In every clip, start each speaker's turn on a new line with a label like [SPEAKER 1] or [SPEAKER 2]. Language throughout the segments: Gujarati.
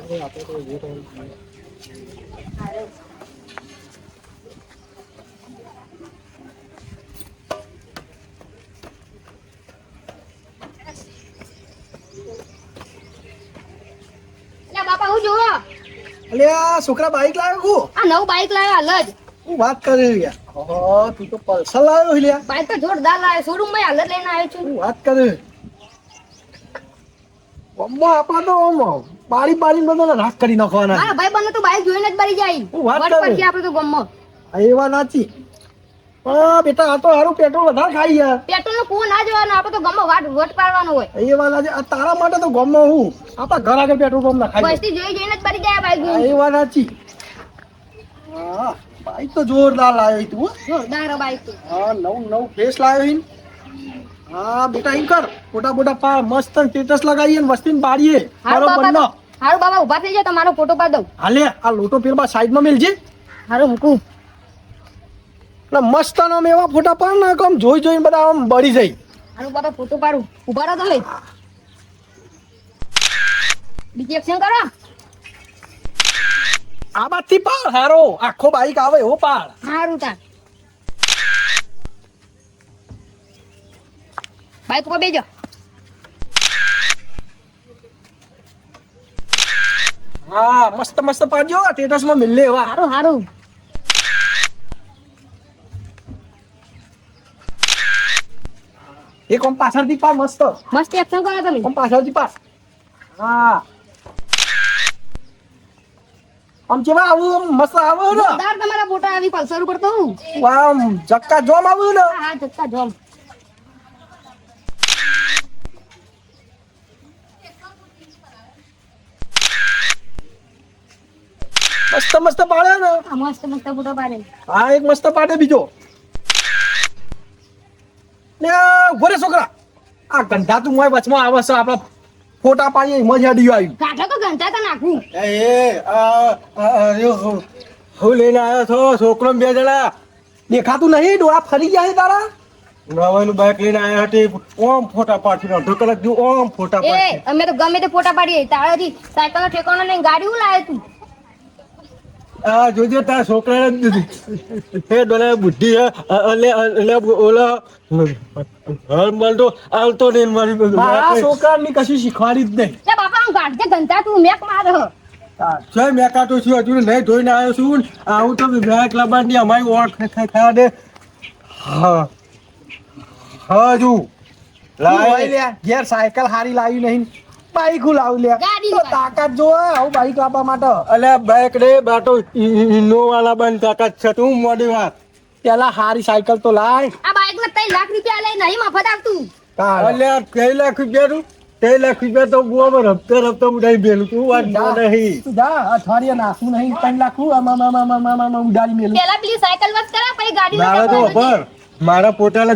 [SPEAKER 1] બાપા હું જોવો
[SPEAKER 2] અલ્યા છોકરા બાઈક લાવ્યો કુ
[SPEAKER 1] આ નવું બાઈક લાવ્યા હાલ જ
[SPEAKER 2] હું વાત કરી યાર ઓહો તું તો પલ્સર લાવ્યો લ્યા
[SPEAKER 1] બાઈક તો જોરદાર લાવ્યો શોરૂમ માં હાલ જ લઈને આવ્યો છું
[SPEAKER 2] હું વાત કરી અમ્મા આપા તો પાડી બધા રાખ કરી નાખવાના
[SPEAKER 1] મારા ભાઈ બંને તો બાઈક જોઈને જ બળી જાય
[SPEAKER 2] હું વાત
[SPEAKER 1] વટ
[SPEAKER 2] કરું.
[SPEAKER 1] પછી આપણે તો ગમો
[SPEAKER 2] એવા નાચી બેટા આ તો હારું પેટ્રોલ વધારે ખાઈ યાર
[SPEAKER 1] પેટ્રોલ નો કુવો ના જવાનો આપણે તો ગમો વટ પાડવાનો હોય
[SPEAKER 2] એવા નાચી આ તારા માટે તો ગમો હું આપણા ઘર આગળ પેટ્રોલ પંપ ના ખાઈ
[SPEAKER 1] બસથી જોઈને જ બળી જાય બાઈક
[SPEAKER 2] એવા નાચી હા બાઈક તો જોરદાર લાવ્યો તું હો.
[SPEAKER 1] જોરદાર બાઈક તો
[SPEAKER 2] હા નવું ફેસ લાવ્યો હિન હા બેટા એમ કર ફોટા પા મસ્ત સ્ટેટસ લગાવીએ ને વસ્તીને પાડીએ
[SPEAKER 1] હારું
[SPEAKER 2] બરોબર
[SPEAKER 1] બાપા
[SPEAKER 2] ન
[SPEAKER 1] હારું બાબા ઉભા થઈ જાય તમારો ફોટો પાડ દઉં
[SPEAKER 2] હાલે આ લોટો પેલા સાઈડમાં મેલજે
[SPEAKER 1] હારું મૂકું
[SPEAKER 2] એટલે મસ્ત આમ એવા ફોટા પાડ ને આમ જોઈને બધા આમ બળી જાય
[SPEAKER 1] હારું બાબા ફોટો પાડું ઉભા રહો તમે બીજી એક્શન કરો
[SPEAKER 2] આ બાજથી પાડ હારો આખો બાઈક આવે એવો પાડ
[SPEAKER 1] હારું તાર બાઈક ઉપર બેજો
[SPEAKER 2] હા મસ્ત પાડજો સ્ટેટસ માં મિલે એવા
[SPEAKER 1] હારું હારું
[SPEAKER 2] એક આમ પાછળથી પાડ મસ્ત
[SPEAKER 1] મસ્ત એક્શન કરો તમે
[SPEAKER 2] આમ પાછળથી પાડ હા આમ કેવા આવું આમ મસ્ત આવું ને
[SPEAKER 1] જોરદાર તમારા ફોટા આવી પલ્સર ઉપર તો
[SPEAKER 2] આમ જક્કા જોમ આવું ને
[SPEAKER 1] હા જતા જોમ
[SPEAKER 2] મસ્ત પાડે ને
[SPEAKER 1] આ મસ્ત ફોટો પાડે
[SPEAKER 2] હા એક મસ્ત પાડે બીજો ને ઉભો રે છોકરા આ ગંધા તું મોય વચમાં આવે છે આપણા ફોટા પાડીએ મજા ડીયો આવ્યું
[SPEAKER 1] કાઢો તો ઘંટા તો નાખું
[SPEAKER 2] હું લઈને આવ્યો છો છોકરો બે જણા દેખાતું નહીં ડોળા ફરી ગયા છે તારા નવાનું બાઈક લઈને આવ્યા હતી ઓમ ફોટા પાડતી અડધો કલાક દી ઓમ ફોટા
[SPEAKER 1] એ અમે તો ગમે તે ફોટા પાડીએ તારાથી સાયકલ નો ઠેકાણો લઈને ગાડી હું લાવે તું
[SPEAKER 2] આ જોજે તારા છોકરાને હે ડોલે બુદ્ધિ હે એટલે ઓલા હરમલ તો આવતો નહીં મારી છોકરાની કશું શીખવાડી જ નહીં
[SPEAKER 1] લે બાપા હું ગાડજે ઘંટા તું મેક માર
[SPEAKER 2] જય મેકાતો છું હજુ નહીં ધોઈને આવ્યો છું આવું તો બેક લબાની અમારી ઓળખ ખાવા દે હા હજુ લાવી ઘેર સાયકલ હારી લાવી નહીં બાઈક લાવી લે
[SPEAKER 1] ગાડી
[SPEAKER 2] તો તાકાત જો આવું બાઈક લાવવા માટે અલે બાઈક રે બાટો ઇનોવા બન તાકાત છે તું મોડી વાત પેલા હારી સાયકલ તો લાય
[SPEAKER 1] આ બાઈક ના 3 લાખ રૂપિયા લઈ નહીં મફત આવતું
[SPEAKER 2] અલે 3 લાખ રૂપિયા નું 3 લાખ રૂપિયા તો બુઆમાં રફતા ઉડાઈ બેલું તું વાત નહીં તું જા અઠવાડિયા નાસું નહીં 3 લાખ ઉડાડી મેલું
[SPEAKER 1] પેલા પેલી સાયકલ વસ કરા પછી ગાડી
[SPEAKER 2] મારા તો ખબર મારા પોતાને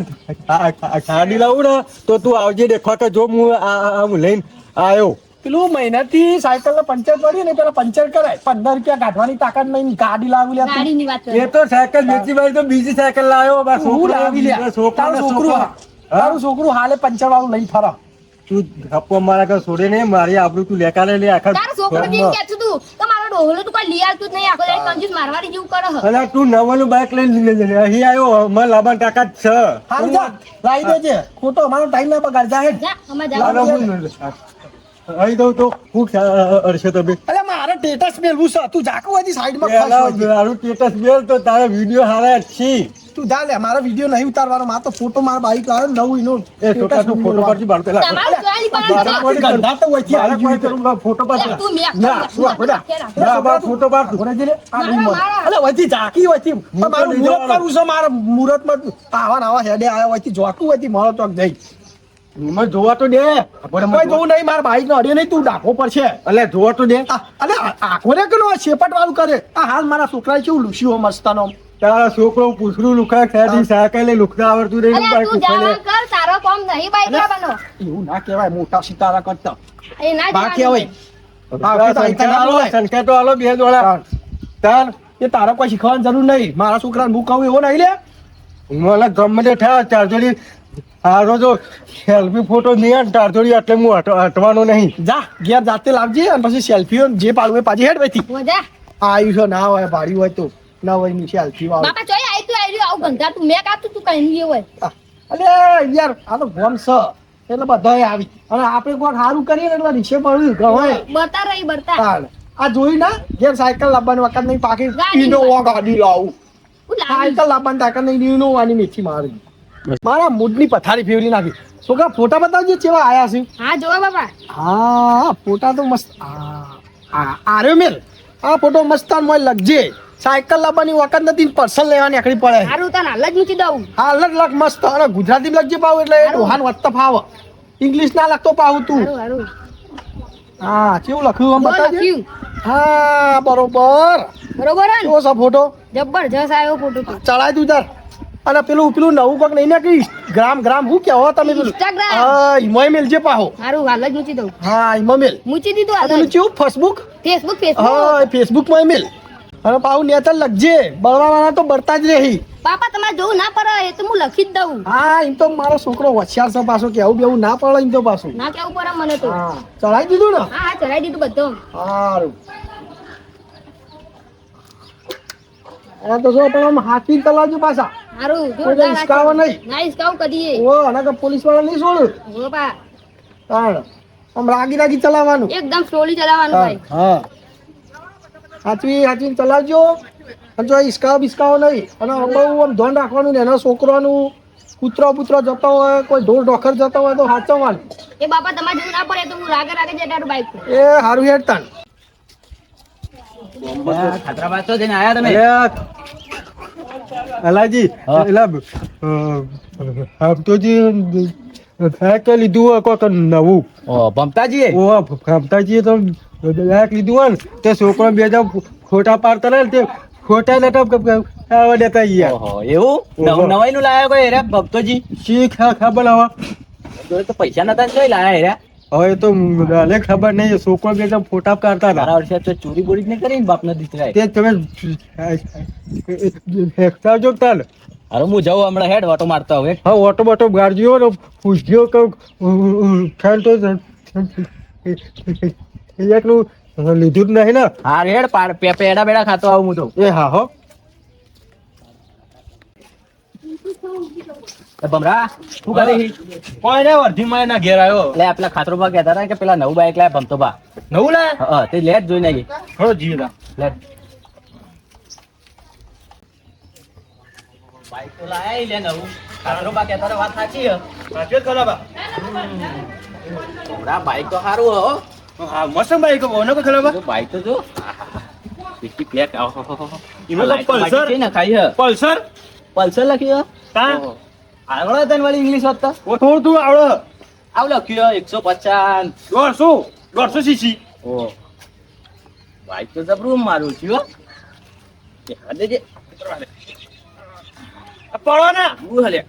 [SPEAKER 2] ગાડી લાવું ને તો તું આવજે દેખવા કે જો હું આમ લઈને આવ્યો પેલું મહિનાથી સાયકલ ને પંચર પડી ને પેલા પંચર કરાય 15 રૂપિયા કાઢવાની તાકાત નહીં ગાડી લાવી લે
[SPEAKER 1] ગાડીની વાત
[SPEAKER 2] એ તો સાયકલ વેચી વાળી તો બીજી સાયકલ લાવ્યો બસ છોકરો લાવી લે તારું છોકરું હાલે પંચર વાળું લઈ ફરા તું ધપ્પો મારા ઘર છોડે ને મારી આબરૂ તું લેકા લે આખા
[SPEAKER 1] તારો છોકરો જેમ કે તું તો મારો ડોહલો તું કોઈ લઈ આવતું જ નહીં આખો દાડી કંજૂસ મારવાડી જેવું કરે
[SPEAKER 2] અલા તું નવાનું બાઈક લઈને અહીં આવ્યો મને લાવવાની તાકાત છે હારું જા લાવી દેજે ખોટો અમારો ટાઈમ ના બગાડ જા
[SPEAKER 1] જા અમે જાવ
[SPEAKER 2] આવી દઉં તો હું અરશે તમે અલે મારે સ્ટેટસ મેલવું છે તું જાકુ હજી સાઈડમાં મારું સ્ટેટસ મેલ તો તારા વિડિયો હારા છે તું જા લે મારો વિડિયો નહીં ઉતારવાનો માર તો ફોટો માર બાઈક લાવ્યો નવું ઈનો એ છોકરા તું ફોટો પાડજી બાર પેલા
[SPEAKER 1] તમારું ગાડી પર
[SPEAKER 2] ગંધા તો વચ્ચે આવી ગયું કરું ફોટો પાડ
[SPEAKER 1] તું મેક
[SPEAKER 2] ના તું આપડા ના બાર ફોટો પાડ તું ઓરે અલે વચ્ચે જાકી વચ્ચે મારું મુરત કરવું છે મારા મુરતમાં આવા હેડે આયા વચ્ચે જોકું વચ્ચે મારો ચોક જઈ મને જોવા તો દે કોઈ જોવું નહીં મારા બાઈક નો અડે નહીં તું ડાકો પડશે એટલે જોવા તો દે અલે આખો રે કેનો શેપટ વાળું કરે આ હાલ મારા છોકરાએ કેવું લૂસ્યો મસ્તાનો તારા છોકરો પૂછડું લુખા ખેડી સાયકલે લુખતા આવડતું નહીં
[SPEAKER 1] અરે તું જવા કર તારો કામ નહીં બાઈક લાવવાનો
[SPEAKER 2] એવું ના કહેવાય મોટા સિતારા કરતા
[SPEAKER 1] એ ના
[SPEAKER 2] બાકી હવે સંખ્યા તો આલો 2 દોડા તાર એ તારા કોઈ શીખવાની જરૂર નહીં મારા છોકરાને હું કહું એવો નહીં લે મને ગમે તે થયા ચાર્જરી
[SPEAKER 3] હારો જો સેલ્ફી ફોટો નહીં આવે ને તાર જોડી એટલે હું હટવાનો નહીં.
[SPEAKER 2] જા ઘેર જાતે લાવજે અને પછી સેલ્ફીઓ જે પાડવું એ પાછી હેડ બેથી
[SPEAKER 1] મજા
[SPEAKER 2] આવ્યું છે ના હોય ભાડ્યું હોય તો ના હોય ની સેલ્ફી વાળું.
[SPEAKER 1] બાપા ચોય આઈ તું આવું ગંધા તું મેં કાતું તું કઈ નહીં હોય
[SPEAKER 2] અરે યાર આ તો ગોમ છે એટલે બધાય આવી અને આપણે કોઈ સારું કરીએ ને એટલે રીસે પડ્યું ગવાય
[SPEAKER 1] બતા રહી બતા
[SPEAKER 2] તાણ. આ જોઈ ના ઘેર સાયકલ લાવવાની વખત નહીં પાકી
[SPEAKER 1] ગાડી
[SPEAKER 2] ઇનોવા ગાડી લાવું
[SPEAKER 1] હું લાવી
[SPEAKER 2] સાયકલ લાવવાની તાકત નહીં ઇનોવાની મેથી મારી મારા મૂડની પથારી ફેરવી નાખી છોકરા ફોટા બતાવજે કેવા આયા છે.
[SPEAKER 1] હા જોવા બાપા
[SPEAKER 2] હા ફોટા તો મસ્ત આર્યો મેલ આ ફોટો મસ્ત મોય લગજે સાયકલ લાવવાની વખત નથી પર્સન લેવાની આખડી પડે
[SPEAKER 1] સારું તને હાલ જ મૂકી દઉં
[SPEAKER 2] હાલ જ લગ મસ્ત અને ગુજરાતી લગજે પાવ એટલે રોહાન વધતા ફાવ ઇંગ્લિશ ના લખતો પાવ તું
[SPEAKER 1] સારું સારું
[SPEAKER 2] હા કેવું લખ્યું આમ
[SPEAKER 1] બહુ
[SPEAKER 2] બતાવજે
[SPEAKER 1] લખ્યું.
[SPEAKER 2] હા બરોબર
[SPEAKER 1] બરોબર હે ને?
[SPEAKER 2] કેવો છે ફોટો
[SPEAKER 1] જબરજસ્ત આવ્યો ફોટો તો
[SPEAKER 2] ચડાય તું તાર અને પેલું નવું કોક નહીં ને કે ગ્રામ હું કેવો તમે પેલું
[SPEAKER 1] Instagram.
[SPEAKER 2] હા ઈમોય મેલ જે પાહો
[SPEAKER 1] સારું હાલ જ મૂકી દઉં
[SPEAKER 2] હા ઈમોય મેલ
[SPEAKER 1] મૂકી દીધું
[SPEAKER 2] આ
[SPEAKER 1] હાલ
[SPEAKER 2] પેલું
[SPEAKER 1] જ.
[SPEAKER 2] કેવું ફેસબુક
[SPEAKER 1] ફેસબુક
[SPEAKER 2] હા ફેસબુક માં મેલ અને પાહુ નેતર લખજે બળવાના તો બળતા જ રહી
[SPEAKER 1] પાપા તમારે જોવું ના પડે એ તો હું લખી જ દઉં
[SPEAKER 2] હા એમ તો મારો છોકરો હોશિયાર છે પાછો કેવું બેવું ના પડે એમ તો પાછું
[SPEAKER 1] ના કેવું પડે મને તો હા
[SPEAKER 2] હા ચડાઈ દીધું ને
[SPEAKER 1] હા ચડાઈ દીધું બધું
[SPEAKER 2] સારું આ તો જો પણ આમ હાથી તલાવજો પાછા
[SPEAKER 1] સારું
[SPEAKER 2] કોઈ હિસકાવો નહીં.
[SPEAKER 1] ના હિસકાવું કદીએ
[SPEAKER 2] ઓ અને કે પોલીસ વાળા નહીં છોડું
[SPEAKER 1] હો બા
[SPEAKER 2] તાણ આમ રાગી ચલાવવાનું
[SPEAKER 1] એકદમ સ્લોલી ચલાવવાનું ભાઈ
[SPEAKER 2] હા સાચવી ચલાવજો અને જો હિસકાવો બિસકાવો નહીં અને બહુ આમ ધ્યાન રાખવાનું ને એના છોકરાનું કૂતરો જતો હોય કોઈ ઢોર ઢોખર જતો હોય તો સાચવવાનું
[SPEAKER 1] એ બાપા તમારે જેવું ના પડે તો હું રાગે જટાડું બાઈક પર
[SPEAKER 2] એ સારું હેડતાન
[SPEAKER 4] ખાતરાબાદ તો જઈને આયા તમે
[SPEAKER 3] અલાજી
[SPEAKER 4] હા.
[SPEAKER 3] એલા હમતોજી કે લીધું હોય કોક નવું
[SPEAKER 4] ઓ ભમતાજી
[SPEAKER 3] ઓ હમતાજીએ તો બેગ લીધું હોય ને તે છોકરો બે હજાર ફોટા પાડતા રહે ને તે ફોટા લેતા આવવા દેતા યાર
[SPEAKER 4] ઓહો એવું
[SPEAKER 3] ઓહો.
[SPEAKER 4] નવાઈ નું લાયા કોઈ રે ભમતોજી
[SPEAKER 3] શી ખબર હવે
[SPEAKER 4] જોડે તો પૈસા નતા ને જોઈ લાયા રે
[SPEAKER 3] હવે તો મને ખબર નહીં છોકરો બે હજાર ફોટા પાડતા હતા
[SPEAKER 4] મારા વર્ષે તો ચોરી બોરી જ નહીં કરી ને બાપના દીકરાએ
[SPEAKER 3] તે તમે ફેંકતા જો તાલ
[SPEAKER 4] હારો હું જાઉં હમણાં હેડ ઓટો મારતા હવે
[SPEAKER 3] હા ઓટો બોટો ગાડજો ને પૂછજો કે ખ્યાલ તો એટલું લીધું જ નહીં ને
[SPEAKER 4] હા હેડ પેડા બેડા ખાતો આવું હું તો
[SPEAKER 3] એ હા હો
[SPEAKER 4] એ ભમરા શું કરી
[SPEAKER 3] કોઈ ને વર્ધી માં ના ઘેર આવ્યો
[SPEAKER 4] લે પેલા ખાતરો બા કહેતા હતા કે પેલા નવું બાઈક લાય ભમતો બા
[SPEAKER 3] નવું લે
[SPEAKER 4] હા તે લે જ જોઈ નાખી
[SPEAKER 3] હો જીરા
[SPEAKER 4] લે બાઈક તો લાયા લે નવું ખાતરો બા કહેતા હતા વાત સાચી હે
[SPEAKER 3] સાચે ખરાબા
[SPEAKER 4] ભમરા બાઈક તો સારું હો
[SPEAKER 3] હા મસ્ત બાઈક ઓનો કો ખરાબા
[SPEAKER 4] જો બાઈક તો જો બીજી પ્લેટ
[SPEAKER 3] એમાં તો પલ્સર?
[SPEAKER 4] ને ખાઈ હે
[SPEAKER 3] પલ્સર
[SPEAKER 4] પલ્સર લખ્યું
[SPEAKER 3] કા
[SPEAKER 4] આવડે તને વાળી ઇંગ્લિશ વાંચતા
[SPEAKER 3] થોડું તું આવડે
[SPEAKER 4] આવ લખ્યું 150
[SPEAKER 3] દોઢસો સીસી
[SPEAKER 4] ઓ બાઈક તો જબરું મારું છું હો એ હદે જે
[SPEAKER 3] પડો ને
[SPEAKER 4] હું હલે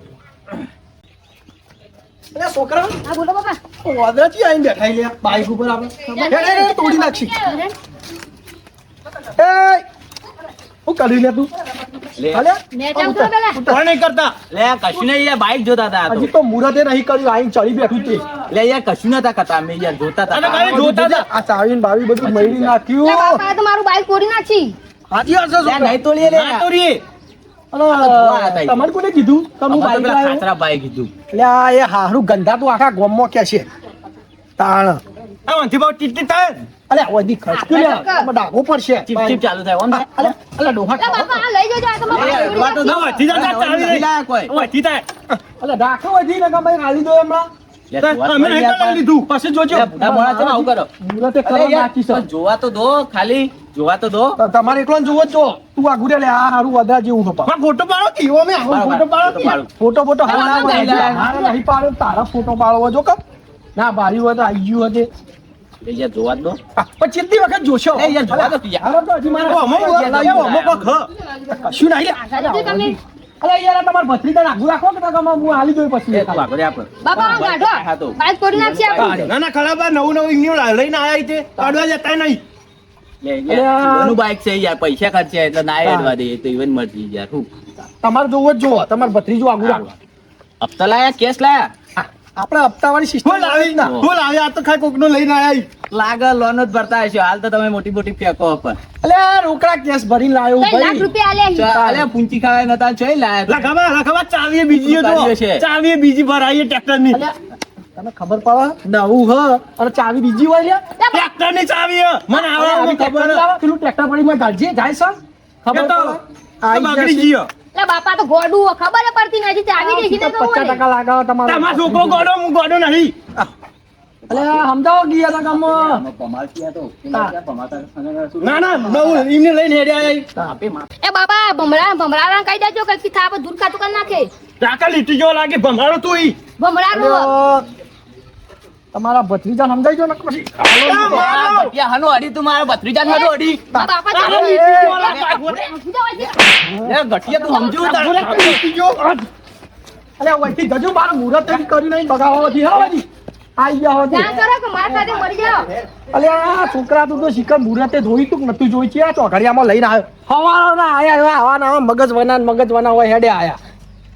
[SPEAKER 2] અરે છોકરા
[SPEAKER 1] હા બોલો બાપા
[SPEAKER 2] વાદળાથી આવીને બેઠા લે બાઈક ઉપર આપણે હેડ, તોડી નાખશી એ હું કરી લે તું
[SPEAKER 4] લે
[SPEAKER 2] હાલે
[SPEAKER 1] મેચ આવતો પેલા
[SPEAKER 3] કોણ નહીં કરતા
[SPEAKER 4] લે કશું નહીં યાર બાઈક જોતા હતા આ તો.
[SPEAKER 2] હજી તો મુહૂર્તે નહીં કર્યું આઈને ચડી બેઠું તે
[SPEAKER 4] લે યાર કશું નતા કરતા અમે યાર જોતા
[SPEAKER 3] અને
[SPEAKER 4] હતા
[SPEAKER 3] ખાલી જોતા હતા
[SPEAKER 2] આ ચાવીને બાવી બધું મળી
[SPEAKER 1] લે
[SPEAKER 2] નાખ્યું
[SPEAKER 1] બાપા આ તો મારું બાઈક તોડી નાખી
[SPEAKER 2] હાજી હશે
[SPEAKER 4] લે નહીં તોડીએ લે
[SPEAKER 3] ના તોડીએ
[SPEAKER 4] જોવા હતા.
[SPEAKER 2] તમારે કોને કીધું તમે
[SPEAKER 4] અમારે તો
[SPEAKER 2] બાઈક
[SPEAKER 4] પેલા
[SPEAKER 2] લાવ્યો
[SPEAKER 4] ખાતરા બાઈક કીધું
[SPEAKER 2] એટલે આ એ હારું ગંધા તું આખા ગોમમાં કે છે તાણ
[SPEAKER 3] આ વંથી બાવ ટીટી થાય
[SPEAKER 2] અલે વધી ખસક્યું લે આમાં ડાઘો પડશે
[SPEAKER 4] ચીપ ચીપ ચાલુ થાય ઓમ
[SPEAKER 2] અલે અલે ડોહા
[SPEAKER 1] લે બાપા આ લઈ જજો આ તો મારું
[SPEAKER 4] લે,
[SPEAKER 1] બાઈક
[SPEAKER 4] વાત તો
[SPEAKER 1] તોડી
[SPEAKER 3] ના વંથી જતા ચાલી
[SPEAKER 4] નહીં
[SPEAKER 3] રહી
[SPEAKER 4] લાયા કોઈ
[SPEAKER 3] વંથી થાય
[SPEAKER 2] અલે ડાઘો વધી ને કે ભાઈ હાલી દો હમણાં
[SPEAKER 4] લે,
[SPEAKER 3] તો
[SPEAKER 4] જોવા તો
[SPEAKER 3] અમે
[SPEAKER 4] નહીં
[SPEAKER 3] નહીં
[SPEAKER 4] આપવા.
[SPEAKER 3] લીધું પછી જોજો
[SPEAKER 4] લે, બુઢા મોણા છે ને આવું કરો
[SPEAKER 2] મુહૂર્તે
[SPEAKER 4] અરે
[SPEAKER 2] કરવા
[SPEAKER 4] યાર,
[SPEAKER 2] નાખી છે
[SPEAKER 4] પણ જોવા તો દો ખાલી જોવા તો દો
[SPEAKER 2] તમારે એકલો જોવો જ જો તું આ ગુડે લે આ હારું વધા જેવું હપા
[SPEAKER 3] પણ ફોટો પાડો કે એવો મેં આવો ફોટો પાડો કે
[SPEAKER 4] પાડો.
[SPEAKER 2] ફોટો
[SPEAKER 4] હા,
[SPEAKER 2] હારા
[SPEAKER 4] નહીં લાયા.
[SPEAKER 2] મારે નહીં પાડો તારા ફોટો પાડવો જો કે ના બારી હોય તો આવી ગયું હશે
[SPEAKER 4] લે યાર જોવા તો દો
[SPEAKER 2] પણ કેટલી વખત જોશો
[SPEAKER 4] એ યાર જોવા દો તું યાર.
[SPEAKER 2] હારો તો હજી મારે
[SPEAKER 3] ઓ, અમુક વાર લાવ્યો, અમુક વાર ખ.
[SPEAKER 2] કશું નહીં
[SPEAKER 1] આ સાચું તમે
[SPEAKER 2] અરે યાર આ તમારે ભત્રીજા રાખવું રાખો કે તમે હું હાલી દઉં પછી
[SPEAKER 4] લે, તું આગળ રે આપણે.
[SPEAKER 1] બાપા આ
[SPEAKER 4] હા
[SPEAKER 1] ગાઢો
[SPEAKER 4] તો.
[SPEAKER 1] બાઈક તોડી નાખશે આપણું
[SPEAKER 3] ના ના ખરાબ આ નવું નવું ઇન્ડિયન લઈને આયા તે કાઢવા જતા નહીં
[SPEAKER 4] લે યાર, જીવનનું બાઈક છે યાર પૈસા ખર્ચ્યા એટલે ના એડવા દે એ તો ઇવન મરજી યાર હું
[SPEAKER 2] તમારે જોવો જ જોવો તમારે ભત્રીજો આગું રાખો
[SPEAKER 4] હપ્તા લાયા કેસ લાયા
[SPEAKER 2] આપણે હપ્તાવાળી સિસ્ટમ લાવી ના
[SPEAKER 3] હું લાવી આ તો ખાઈ કોકનો લઈને આયા
[SPEAKER 4] લાગે લોન જ ભરતા હશો હાલ તો તમે મોટી મોટી ફેંકો પર
[SPEAKER 2] અલે રોકડા કેસ ભરીને લાવ્યો
[SPEAKER 1] 3 લાખ
[SPEAKER 2] ભાઈ
[SPEAKER 1] રૂપિયા આલ્યા
[SPEAKER 4] અલે પૂંચી ખાવા નતા જોઈ લાયા
[SPEAKER 3] લખાવા ચાવી બીજી
[SPEAKER 4] કર્યો છે.
[SPEAKER 3] તો ચાવી બીજી ભરાઈ ટ્રેક્ટર ની
[SPEAKER 2] તને ખબર પડે નવું હ અને ચાવી બીજી હોય લ્યા
[SPEAKER 3] ટ્રેક્ટર ની ચાવી હે. મને
[SPEAKER 2] હવે
[SPEAKER 3] આવડે
[SPEAKER 2] ટ્રેક્ટર
[SPEAKER 3] ખબર
[SPEAKER 2] લાવો, પેલું ટ્રેક્ટર પડીમાં ગાળજે જાય સર ખબર
[SPEAKER 3] તો
[SPEAKER 2] પડે
[SPEAKER 3] બગડી ગયો
[SPEAKER 1] લે બાપા તો ગોડું હો, ખબર જ પડતી નથી ચાવી દેખી ને તો
[SPEAKER 2] 50% લાગાવો તમારો
[SPEAKER 3] તમારો છોકરો ગોડો હું ગોડો નહીં
[SPEAKER 2] અલે સમજાવો ગયા તા ગામમાં
[SPEAKER 4] પમાલ થયા તો
[SPEAKER 3] ના ના નવું એમને લઈને હેડ્યા આયા.
[SPEAKER 4] આપે માં
[SPEAKER 1] એ બાપા ભમરા કહી દેજો કે થાપ દૂર ખાતું કરી નાખે
[SPEAKER 3] ટાકા લીટી જેવો લાગે ભમાડો તું ઈ
[SPEAKER 1] ભમરા નો
[SPEAKER 2] તમારા ભત્રીજા સમજાઈ જો ને પછી
[SPEAKER 4] ભટિયા હનો અડી તું મારા ભત્રીજા હનો અડી
[SPEAKER 1] બાપા
[SPEAKER 3] ટાકા
[SPEAKER 1] ચાલો.
[SPEAKER 3] લીટી જેવો લાગે.
[SPEAKER 4] લે ગઠિયા તું સમજુ તારે
[SPEAKER 2] લીટી જો અલે વઈથી ગજો મારું મુહૂર્ત જ કરી નહીં બગાવવાથી હા વજી આઈ ગયા હોતી
[SPEAKER 1] ધ્યાન કરો કે મારા સાથે મરી જાઓ.
[SPEAKER 2] અલે આ છોકરા તું તો શિકર મુહૂર્તે ધોઈ તું કે નતું જોઈ છે આ ચોઘડિયામાં લઈને આવ્યો હવાના આયા હવાના મગજ વના હોય હેડે આયા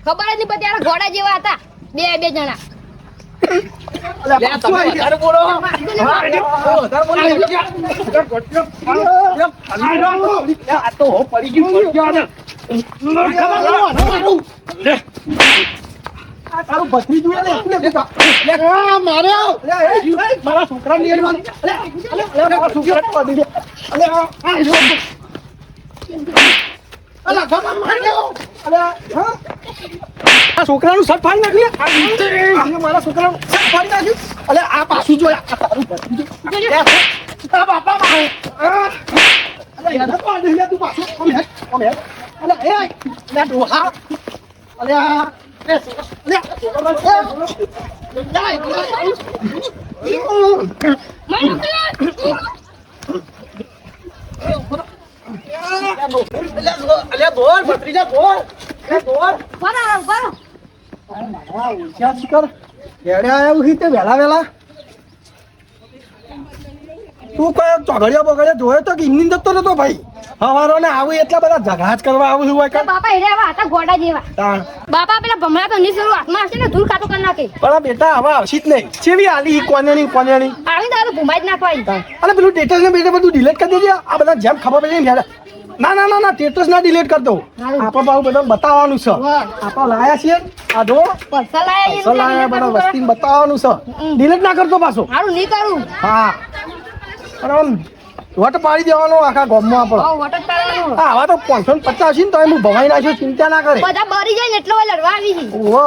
[SPEAKER 1] ખબર જ નહીં પડતી આ ઘોડા જેવા હતા બે જણા
[SPEAKER 4] લે તમે વધારે બોલો
[SPEAKER 2] આ તો હો પડી ગયું આ તારું ભત્રીજું લે મારા છોકરા ની મારા છોકરા પડી ગયા અલે આ છોકરાનું સટ ફાડી નાખ્યું મારા છોકરાનું સટ ફાડી નાખ્યું અલે આ પાછું જોયા આ તારું ભત્રીજું આ બાપા અલે યાર પાડી લે તું પાછું ઓમે અલે એ લે ડોહા અલે આ તું કયો ચોઘડિયા બગડિયા જોયો તો કે ઇન્ની જતો નતો ભાઈ હવારો ને આવું એટલા બધા ઝઘડા જ કરવા આવું છું
[SPEAKER 1] એ બાપા હેરે આવા હતા ઘોડા જેવા
[SPEAKER 2] તાણ
[SPEAKER 1] બાપા પેલા ભમરા તો ની શરૂ હાથમાં હશે ને ધૂળ ખાતું કરી નાખે
[SPEAKER 2] પણ આ બેટા હવે આવશે જ નહીં ચેવી આલી કોનેની
[SPEAKER 1] આવી તારું ભૂમાઈ જ નાખવા
[SPEAKER 2] અને પેલું સ્ટેટસ ને બેટા બધું ડિલીટ કરી દેજે આ બધા જેમ ખબર પડી ને ના સ્ટેટસ ના ડિલીટ કર દો આપણે બાબુ બધા બતાવવાનું છે આપણે લાયા છીએ આ જો
[SPEAKER 1] પરસા લાયા
[SPEAKER 2] અસલ લાયા બધા વસ્તી બતાવવાનું છે ડિલીટ ના કરતો પાછો
[SPEAKER 1] હારું નહીં કરું
[SPEAKER 2] હા પણ આમ વટ પાડી દેવાનો આખા ગામમાં આપણો
[SPEAKER 1] વટક કરવાનું
[SPEAKER 2] હા આવા તો 550 છે ને તો હું ભવાઈ નાખ્યો ચિંતા ના કરે
[SPEAKER 1] બધા બરી જાય ને એટલે ઓય લડવા આવી છે
[SPEAKER 2] ઓ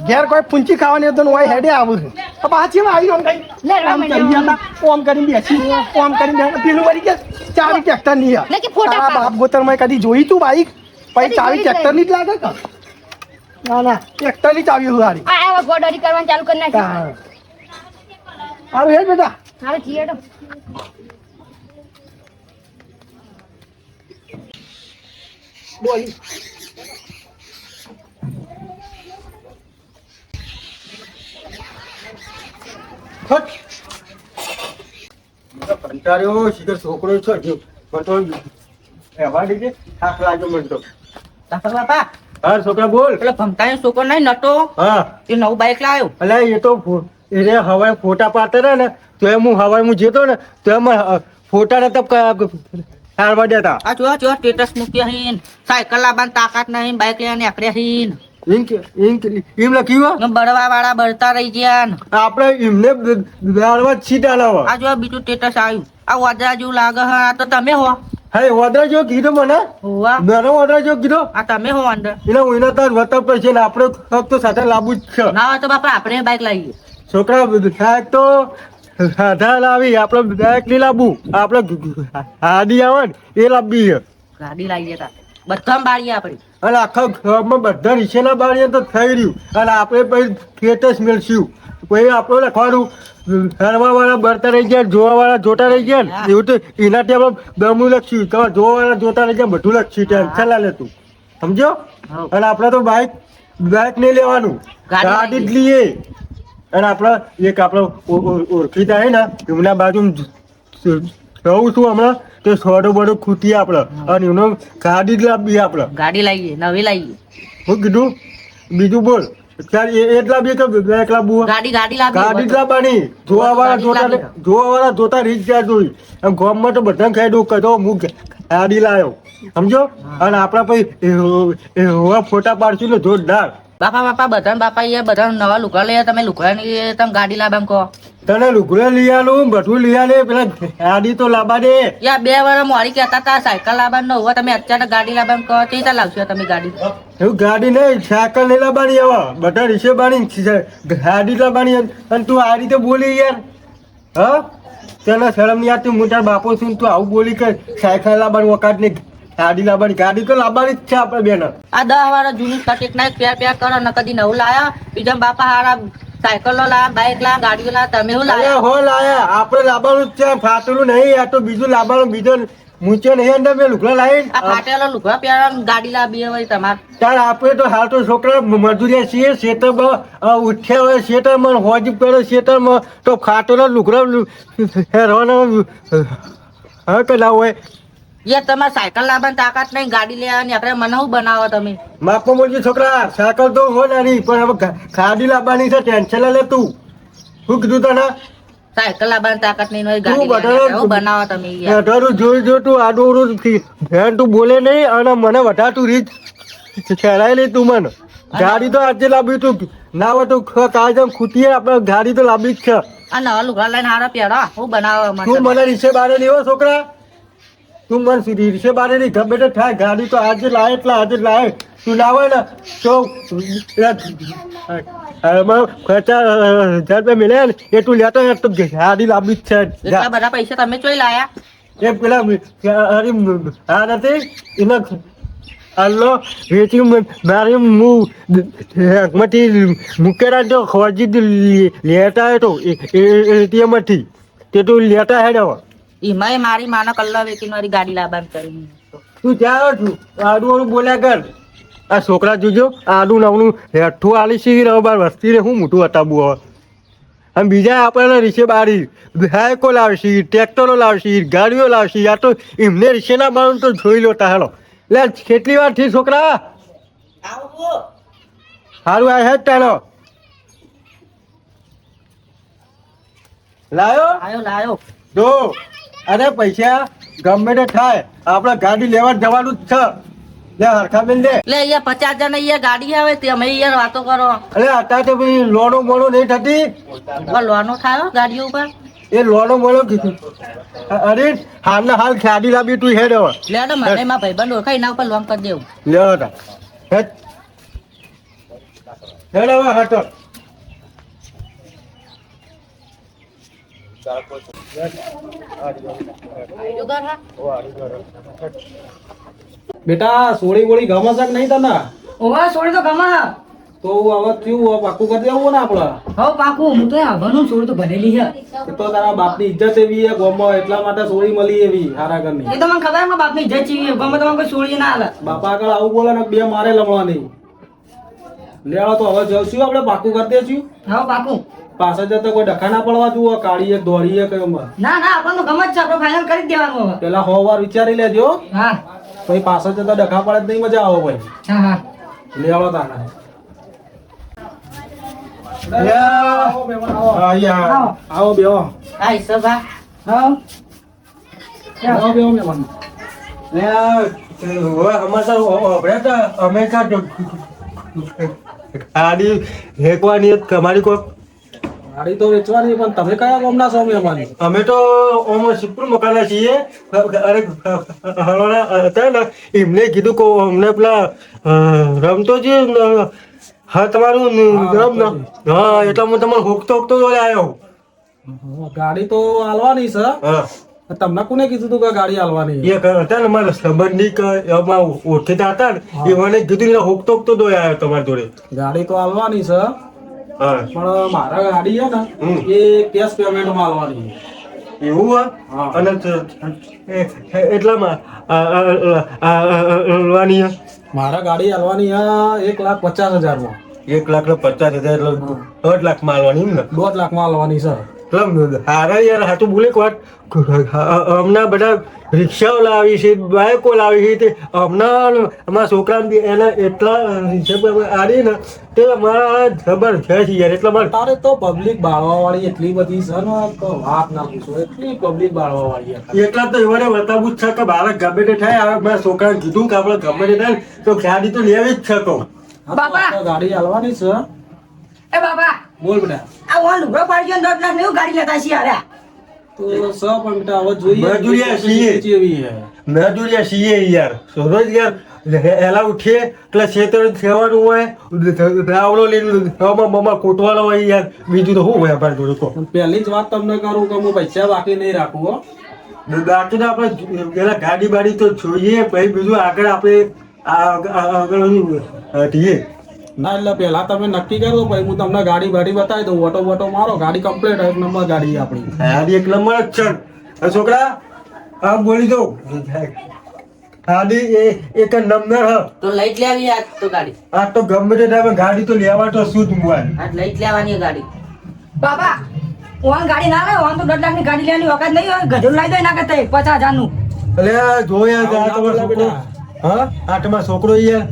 [SPEAKER 2] ઘેર કોઈ પૂંચી ખાવાની હતું ને હેડે આવું છે તો પાછી આવી આમ કઈ
[SPEAKER 1] લડવા
[SPEAKER 2] આમ
[SPEAKER 1] માંડ્યો.
[SPEAKER 2] કરી હતા ઓમ કરીને બેસી ઓમ કરીને બેસી. પેલું વળી કે ચાવી ટ્રેક્ટર ની
[SPEAKER 1] લે કે ફોટા
[SPEAKER 2] તારા
[SPEAKER 1] પાડ.
[SPEAKER 2] બાપ ગોતરમાં કદી જોઈ તું બાઈક પછી
[SPEAKER 1] કદી
[SPEAKER 2] ચાવી
[SPEAKER 1] જોઈ
[SPEAKER 2] ટ્રેક્ટર ની જ લાગે કે ના ટ્રેક્ટર ની ચાવી હુવારી
[SPEAKER 1] આ આવા ગોડરી કરવાનું ચાલુ કરી નાખ્યું
[SPEAKER 2] સારું હેડ બેટા
[SPEAKER 1] હારે થિયેટર
[SPEAKER 2] બોલી
[SPEAKER 3] કંટાળ્યો શીખર છોકરો છો જો મને તો એવા દીજે થાક લાગ્યો મને તો
[SPEAKER 4] બાપા
[SPEAKER 3] હા છોકરા બોલ
[SPEAKER 4] પેલા ભમતાનો છોકરો નહીં નતો
[SPEAKER 3] હા
[SPEAKER 4] એ નવું બાઈક લાવ્યો
[SPEAKER 3] અલે એ તો એ હવાએ ફોટા પાડતા રહ્યા ને તો એમ હું હવાએ હું જતો ને તો એમાં ફોટા ને તો હારવા દેતા
[SPEAKER 4] આ જો સ્ટેટસ મૂક્યા હીન સાયકલ લાવવાની તાકાત નહીં બાઈક લઈને આકડ્યા હીન
[SPEAKER 3] એમ લખ્યું
[SPEAKER 4] બળવા વાળા બળતા રહી ગયા ને.
[SPEAKER 3] આપણે એમને દાળવા જ સીટા લાવો
[SPEAKER 4] આ જો બીજું સ્ટેટસ આવ્યું આ વાદળા જેવું લાગે હે આ તો તમે હો
[SPEAKER 3] હા ઓર્ડર જો કીધો મને
[SPEAKER 4] હોવા
[SPEAKER 3] નાનો ઓર્ડર જો કીધો
[SPEAKER 4] આ તમે હો અંદર
[SPEAKER 3] એના ઉઈના તાર વતન પર છે ને આપણે ફક્ત સાથે લાવવું જ છે
[SPEAKER 4] ના હોય તો બાપા આપણે બાઈક લાવીએ
[SPEAKER 3] છોકરા સાહેબ તો સાધા લાવી આપણે બાઈક નહીં લાવવું આપણે હાડી આવે ને એ લાવવી છે
[SPEAKER 4] ગાડી લાવીએ તા બધા બાળીએ આપણે
[SPEAKER 3] અને આખા ઘરમાં બધા નીચેના બાળીએ તો થઈ રહ્યું અને આપણે પછી સ્ટેટસ મેળશું પછી આપણે લખવાનું હરવા વાળા બળતા રહી ગયા જોવા વાળા જોતા રહી ગયા ને એવું તો એનાથી આપણે દમું લખ્યું તમારે જોવા વાળા જોતા રહી ગયા બધું લખ્યું ટેન્શન ના લેતું સમજો
[SPEAKER 4] હા.
[SPEAKER 3] અને આપણે તો બાઈક નહીં લેવાનું
[SPEAKER 4] ગાડી
[SPEAKER 3] ગાડી જ લઈએ અને આપણે એક આપણે ઓળખીતા હે ને એમના બાજુ રહું છું હમણાં તો સોડો બડો ખૂટી આપણે અને એનો ગાડી જ લાવીએ આપણે
[SPEAKER 4] ગાડી લાવીએ નવી લાવીએ
[SPEAKER 3] હું કીધું બીજું બોલ ચાલ એટલા બી કે એકલા બુઆ
[SPEAKER 5] ગાડી લાવી
[SPEAKER 3] ગાડી જ લાવવાની જોવાવાળા જોતા રીત ગયા જોઈ આમ ગામમાં તો બધા ખાઈ કદો હું ગાડી લાવ્યો સમજો અને આપણા પછી એવા ફોટા પાડશું ને જોરદાર
[SPEAKER 5] બાપા બધા બધા નવા લુગડા લઈ તમે લુગડા ની તમે ગાડી લાવવા એમ કહો
[SPEAKER 3] તને લુગડે લઈ આલું બધું લઈ આલે પેલા ગાડી તો લાવવા દે
[SPEAKER 5] યા 2 વાર મોડી કહેતા હતા સાયકલ લાવવાનું ન હોય તમે અચાનક ગાડી લાવવા એમ કહો તે રીતે લાવશો તમે ગાડી
[SPEAKER 3] એવું ગાડી નહીં સાયકલ નહીં લાવવાની હવે બધા રીસે બાની ગાડી લાવવાની અને તું આ રીતે બોલી યાર હા તને શરમ નહીં આવતી હું તાર બાપો છું તું આવું બોલી કે સાયકલ લાવવાની વખત નહીં ગાડી લાવવાની ગાડી તો લાવવાની જ છે આપણે બેન
[SPEAKER 5] આ 10 વાર જૂની કટેક ના પેર કરો ને કદી નવું લાયા બીજા બાપા હારા સાયકલો લાયા બાઇક લાયા ગાડીઓ લાયા તમે શું લાયા
[SPEAKER 3] હો લાયા આપણે લાવવાનું જ છે ફાટેલું નહીં આ તો બીજું લાવવાનું બીજો મૂંચે નહીં અંદર મેં લુગડા લાવીને
[SPEAKER 5] આ ફાટેલા લુગડા પહેરવાનું ગાડી લાવી હોય તમારે
[SPEAKER 3] તાર આપણે તો હાલ તો છોકરા મજૂરિયા છીએ ખેતરમાં ઉઠ્યા હોય ખેતરમાં હોજી પડે ખેતરમાં તો ફાટેલા લુગડા હેરવાના હા કે ના હોય
[SPEAKER 5] યાર તમારે સાયકલ લાવવાની તાકાત નહીં ગાડી લેવાની આપણે મને શું બનાવો તમે
[SPEAKER 3] માપમાં બોલજી છોકરા સાયકલ તો હો નાની પણ હવે ગાડી લાવવાની છે ટેન્શન લે તું શું કીધું તને
[SPEAKER 5] સાયકલ લાવવાની તાકાત નહીં હોય ગાડી લેવાની શું બનાવો તમે યાર
[SPEAKER 3] અઢારું જોઈ જો તું આડું ભેન તું બોલે નહીં અને મને વધારે તું રીત ખેરાય નહીં તું મને ગાડી તો આજે લાવી તું ના હોય તો કાયદમ ખૂટીએ આપણે ગાડી તો લાવી જ છે
[SPEAKER 5] આ નવા લુગડા લઈને હારા પહેરો શું બનાવો
[SPEAKER 3] તું મને રીસે બારે લેવો છોકરા તું મને રીસે બારે નહીં ગમે તે થાય ગાડી તો આજે લાવે એટલે આજે લાવે તું લાવે ને તો ખર્ચા 1000 મળે ને એ તું લેતો ને તો ગાડી લાવી જ છે
[SPEAKER 5] એટલા બધા પૈસા તમે ચોઈ લાયા
[SPEAKER 3] એ પેલા અરે આ નથી એના હાલો વેચી મારે હું બેંકમાંથી મૂકેલા તો ખોજી લેતા હતો એટીએમમાંથી તે તું લેતા હે હવે
[SPEAKER 5] એમાંય મારી માનો કલ્લા વેચીને મારી ગાડી લાવવાનું કરી
[SPEAKER 3] તું જાણો છું આડું આડું બોલ્યા કર આ છોકરા જોજો આડું નવનું હેઠું આલી સી બાર વસ્તીને હું મોટું હટાવું હવે અને બીજા આપણે રીસે બારી બાઇકો લાવશી ટ્રેક્ટરો લાવશી ગાડીઓ લાવશી આ તો એમને રીસે ના બારું તો જોઈ લો હેલો લે કેટલી વાર થી છોકરા સારું આ હેડ તારો
[SPEAKER 5] લાયો
[SPEAKER 3] જો અરે પૈસા ગમે તે થાય આપણે ગાડી લેવા જવાનું જ છે લે હરખા બેન લે
[SPEAKER 5] લે અહીંયા 50 જણ અહીંયા ગાડી આવે તે અમે અહીંયા વાતો કરો
[SPEAKER 3] અરે અત્યારે તો ભાઈ લોનો મોનો નહીં થતી
[SPEAKER 5] લોનો થાય ગાડીઓ ઉપર
[SPEAKER 3] એ લોનો મોનો કીધું અરે હાલના હાલ ગાડી લાવી તું હેડ હવે
[SPEAKER 5] લે મને મારા ભાઈબંધ ઓળખાય એના ઉપર લોન કરી દેવું
[SPEAKER 3] લે હતા હેડ હવે હટો
[SPEAKER 2] બેટા સોળી વોળી ગમે છે કે નહીં તને
[SPEAKER 6] ઓવા છોડી તો ગમા
[SPEAKER 2] તો હવે કેવું પાકું કરી દેવું ને આપડે
[SPEAKER 6] હવ પાકું હું તો આવવાનું છોડી તો ભરેલી છે
[SPEAKER 2] એ તો તારા બાપની ઇજ્જત એવી છે ગોમાં એટલા માટે સોળી મળી એવી હારા ઘરની
[SPEAKER 6] એ તો મને ખબર મારા બાપની ઇજ્જત ચીવી ગમે તો કોઈ છોડી ના હાલે
[SPEAKER 2] બાપા આગળ આવું બોલે ને બે મારે લમવાની લેવા તો હવે જઈશું આપણે પાકું કરી દેશું
[SPEAKER 6] હવ પાકું
[SPEAKER 2] પાછળ જતા કોઈ ડખા ના પડવા જુઓ કાઢીએ દોડીએ કઈ
[SPEAKER 6] ના ના આપણને ગમે જ છે આપણે ફાઇનલ કરી જ દેવાનું હવે
[SPEAKER 2] પેલા 100 વાર વિચારી લેજો
[SPEAKER 6] હા
[SPEAKER 2] પછી પાછળ જતા ડખા પડે નહીં મજા આવે ભાઈ
[SPEAKER 6] હા હા
[SPEAKER 2] લેવા તાના આવો બેહો
[SPEAKER 5] હા ઈસબ હા
[SPEAKER 6] હવ
[SPEAKER 2] આવો બેહો મહેમાન
[SPEAKER 3] અમે ગાડી હેકવાની તમારી કોઈ
[SPEAKER 2] ગાડી તો વેચવાની પણ તમે કયા ગામના છો મહેમાન
[SPEAKER 3] અમે તો સિદ્ધપુર મકાના છીએ અરે હળવાના હતા ને એમને કીધું કે અમને પેલા રમતો છે હા તમારું રમ ને હા એટલે હું તમારે હોકતો જોડે આવ્યો
[SPEAKER 2] ગાડી તો હાલવાની છે
[SPEAKER 3] હા
[SPEAKER 2] તમને કોને કીધું તું કે ગાડી હાલવાની
[SPEAKER 3] એ હતા ને મારા સંબંધી એમાં ઓળખીતા હતા ને એ મને કીધું ને હોકતો જોડે આવ્યો તમારી જોડે
[SPEAKER 2] ગાડી તો હાલવાની છે
[SPEAKER 3] હા
[SPEAKER 2] પણ મારા ગાડી છે ને એ કેશ પેમેન્ટ માં હાલવાની
[SPEAKER 3] એવું
[SPEAKER 2] હા.
[SPEAKER 3] અને એટલામાં વાની
[SPEAKER 2] મારા ગાડી હાલવાની 1,50,000 માં
[SPEAKER 3] 1,50,000 એટલે 1,00,000 માં આવવાની એમ ને
[SPEAKER 2] 1.5 લાખ માં હાલવાની છે
[SPEAKER 3] એટલે હારા યાર હાચું બોલે એક વાત હમણાં બધા રિક્ષાઓ લાવી છે બાઇકો લાવી છે તે હમણાં અમારા છોકરાને એના એટલા રિક્ષા આડી ને તે મારા જબરજસ્ત યાર એટલે મારે
[SPEAKER 2] તારે તો પબ્લિક બાળવા વાળી એટલી બધી છે ને તો વાત ના પૂછો એટલી પબ્લિક બાળવા વાળી છે.
[SPEAKER 3] એટલા તો એવાને બતાવવું જ છે કે બાળક ગમે તે થાય હવે મારા છોકરાને કીધું કે આપણે ગમે તે થાય તો ગાડી તો લેવી જ છે તો
[SPEAKER 6] બાપા.
[SPEAKER 2] તો ગાડી હાલવાની છે.
[SPEAKER 6] એ બાપા
[SPEAKER 2] બોલ બેટા.
[SPEAKER 6] આ ઓન લુગડો પાડી ગયો 10 લાખ ની ગાડી લેતા છીએ અરે
[SPEAKER 2] તો સ પણ બેટા હવે જોઈએ
[SPEAKER 3] મજૂરિયા છીએ.
[SPEAKER 2] કેવી છે.
[SPEAKER 3] મજૂરિયા છીએ યાર રોજ યાર એલા ઉઠીએ એટલે ખેતર ખેવાનું હોય રાવલો લઈને મમ્મા કોટવાનો હોય યાર બીજું તો શું હોય અમારી જોડે કહો
[SPEAKER 2] પણ પહેલી જ વાત તમને કરું કે હું પૈસા બાકી નહીં રાખું હો.
[SPEAKER 3] બાકી તો આપણે પેલા ગાડી બાડી તો જોઈએ પછી બીજું આગળ આપણે આગળ હટીએ
[SPEAKER 2] ના એટલે પહેલા તમે નક્કી કરો પછી હું તમને ગાડી બાડી બતાવી દઉં ઓટો બોટો મારો ગાડી કમ્પ્લીટ એક નંબર ગાડી આપણી.
[SPEAKER 3] ગાડી એક નંબર જ છે હવે છોકરા આ બોલી દઉં ગાડી એક નંબર હ
[SPEAKER 5] તો લઈ જ લેવી આજ તો ગાડી.
[SPEAKER 3] આ તો ગમે તે ટાઈમે ગાડી તો લેવા તો શું જ મોબાઈલ
[SPEAKER 5] આજ લઈ જ લેવાની ગાડી.
[SPEAKER 6] બાપા ઓન ગાડી ના લે ઓન તો 10 લાખ ની ગાડી લેવાની વખત નહીં હોય ગધેડું લાવી દો એના કરતા 50,000 નું
[SPEAKER 3] એટલે જોયા આ તમારો છોકરો હા આ તમારો છોકરો યાર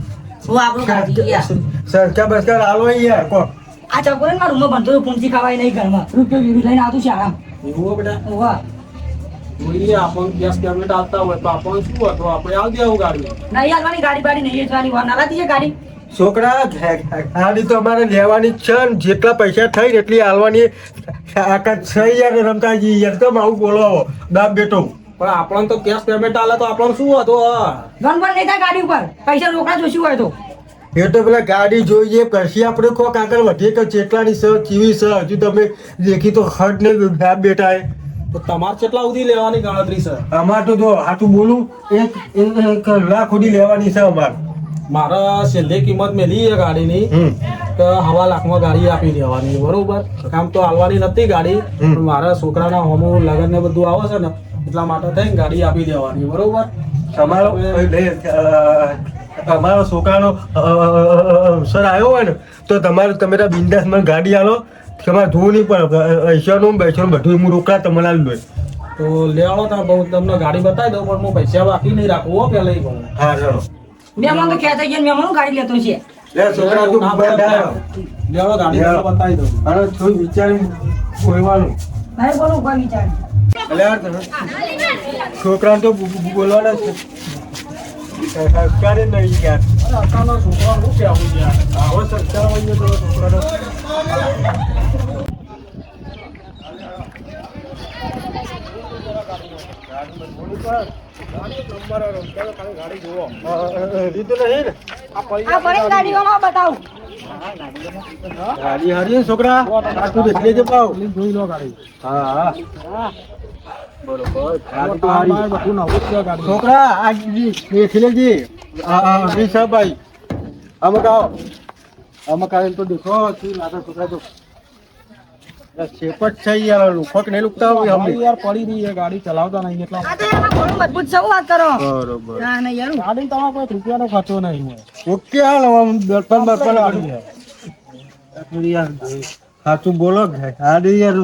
[SPEAKER 5] શું આપણું ગાડી યાર.
[SPEAKER 3] સરકાર બસકાર હાલો યાર કો
[SPEAKER 6] આ ચકોરે મારા રૂમમાં ભણતો તો પૂંચી ખાવાય નહીં ઘરમાં રૂપિયો વીરું લઈને આવતું છે આરામ
[SPEAKER 2] એવું હો બેટા.
[SPEAKER 6] ઓવા
[SPEAKER 2] જોઈએ આપણને ગેસ પેમેન્ટ આવતા હોય તો આપણને શું હતું આપણે આવી દેવું ગાડી.
[SPEAKER 6] નહીં હાલવાની ગાડી બાડી નહીં વેચવાની વાર ના લાગતી છે ગાડી
[SPEAKER 3] છોકરા ગાડી તો અમારે લેવાની જ છે ને જેટલા પૈસા થઈ ને એટલી હાલવાની આકાશ છે યાર રમતાજી યાર તો આવું બોલો બાપ બેટો
[SPEAKER 2] પણ આપણને તો કેશ પેમેન્ટ આલે તો આપણને શું હતું હા.
[SPEAKER 6] ગન પણ નહીં થાય ગાડી ઉપર પૈસા રોકડા જોશી હોય તો
[SPEAKER 3] એ તો પેલા ગાડી જોઈએ પછી આપણે કોક આગળ વધીએ કે જેટલાની છે કેવી છે હજુ તમે દેખી તો ખર્ચ ને બાપ બેટા એ
[SPEAKER 2] તો તમારે કેટલા સુધી લેવાની ગણતરી છે?
[SPEAKER 3] અમારે તો જો હાથું બોલું એક લાખ સુધી લેવાની છે અમારે
[SPEAKER 2] મારે છેલ્લી કિંમત મેલી છે ગાડીની કે 1.5 લાખમાં ગાડી આપી દેવાની બરોબર. કામ તો હાલવાની નથી ગાડી પણ મારા છોકરાના હોમું લગન ને બધું આવે છે ને એટલા માટે થઈને ગાડી આપી દેવાની બરોબર.
[SPEAKER 3] તમારો અમારો છોકરાનો અવસર આવ્યો હોય ને તો તમારે તમે બિંદાસ મને ગાડી આલો તમારે જોવું નહીં પણ પૈસાનું બધું હું રોકડા તમને આલી દઉં
[SPEAKER 2] તો લેવાડો ત્યાં બહુ તમને ગાડી બતાવી દઉં પણ હું પૈસા બાકી નહીં રાખું હો પેલા કહું.
[SPEAKER 3] હા ચલો
[SPEAKER 6] મહેમાન તો ખેંચાઈ ગયા મહેમાન ગાડી લેતો છે
[SPEAKER 3] લે છોકરા તું બંધાયો
[SPEAKER 2] લેવાડો ગાડી તમને બતાવી દઉં.
[SPEAKER 3] અને થોડું વિચારી બોલવાનું
[SPEAKER 6] નહીં બોલું કોઈ વિચાર
[SPEAKER 3] છોકરાને તો બોલવાના છે સરકારે નહીં યાર
[SPEAKER 2] અત્યારના છોકરા શું કહેવું યાર.
[SPEAKER 3] આવો સરકાર હોય તો છોકરાનો લીધું નહીં ને
[SPEAKER 6] આ ફરી ગાડી વાળો બતાવું
[SPEAKER 3] ગાડી હારી ને છોકરા આ તું દેખ લેજે પાવ
[SPEAKER 2] જોઈ લો ગાડી.
[SPEAKER 3] હા બરોબર ગાડી તો હારી
[SPEAKER 2] બધું નવું જ છે ગાડી.
[SPEAKER 3] છોકરા આ દેખ લેજે હા ભાઈ આમાં કાઢીને તો દેખો શું લાગે છોકરા તો શેપટ છે યાર લુખક નહીં લુકતા હોય
[SPEAKER 2] ગાડી
[SPEAKER 3] અમે
[SPEAKER 2] યાર પડી રહી છે ગાડી ચલાવતા નહીં એટલા
[SPEAKER 6] આ તો એમાં ઘણું મજબૂત છે હું વાત કરો
[SPEAKER 3] બરોબર
[SPEAKER 6] ના નહીં યાર
[SPEAKER 2] ગાડી તમારે કોઈ રૂપિયાનો ખર્ચો નહીં હોય.
[SPEAKER 3] ઓકે હાલ દર્પણ બર્પણ યાર સાચું બોલો ગાડી યાર